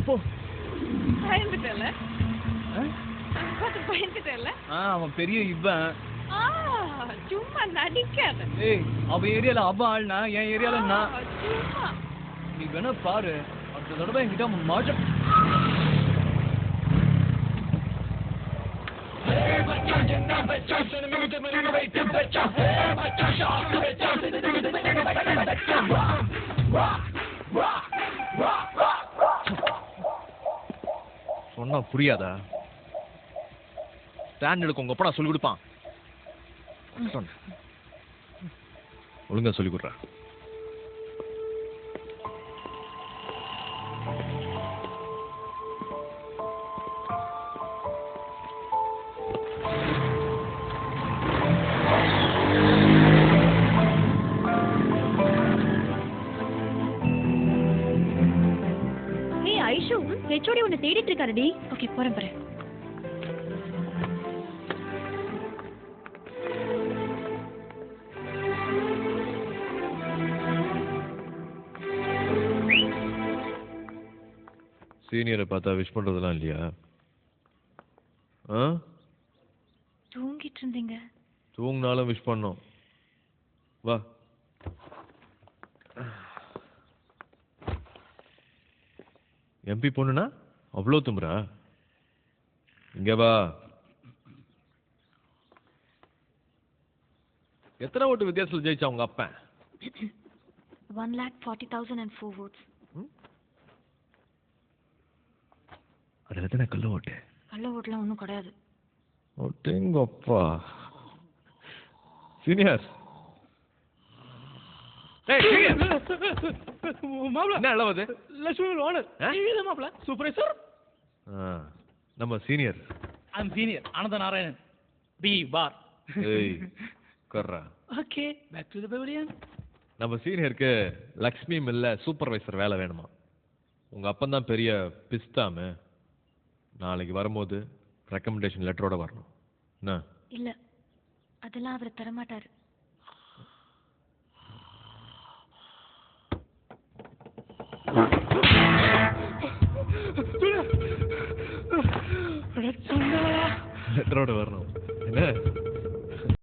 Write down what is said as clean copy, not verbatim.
போ. பயந்துட்டல? பயந்துட்டல? அவன் பெரிய இவன். சும்மா நடிக்காத. ஏய், அவன் ஏரியால அவன் ஆள்னா என் ஏரியால நான். சும்மா நீ வேணா பாரு, அடுத்த தடவை என்கிட்ட மாட்ட. சொன்னா புரியாதா? ஸ்டாண்டர்டுக்கு உங்க அப்பா சொல்லி கொடுப்பான். ஒழுங்கா சொல்லி கொடுறா. ஹெச்ஓடி உன்னை தேடிட்டு இருக்காருடி. ஓகே, போறேன். சீனியரை பார்த்தா விஷ் பண்றதெல்லாம் இல்லையா? தூங்கிட்டு இருந்தீங்க. தூங்கினாலும் விஷ் பண்ணோம். வா. எம்பி பொண்ணுனா அவ்வளோ தும்புறா? இங்க வா. எத்தனை ஓட்டு வித்தியாசத்தில் ஜெயிச்சா உங்க அப்பா? 1,40,004 votes. அது எத்தனை கள்ள ஓட்டு? கள்ள ஓட்டுலாம் ஒன்றும் கிடையாது. ஓட்டுங்கப்பா. சீனியர் நம்ம senior. I'm senior Anand Narayanan B பார். Okay, back to the pavilion. நம்ம சீனியருக்கு லக்ஷ்மி மில்ல சூப்பர்வைசர் வேலை வேணுமா? உங்க அப்பன் தான் பெரிய பிஸ்தாமு. நாளைக்கு வரும்போது ரெக்கமெண்டேஷன் லெட்டரோட வரணும். என்ன? இல்ல, அதெல்லாம் அவர் தரமாட்டாரு. லெட்டரோட வரணும். என்ன?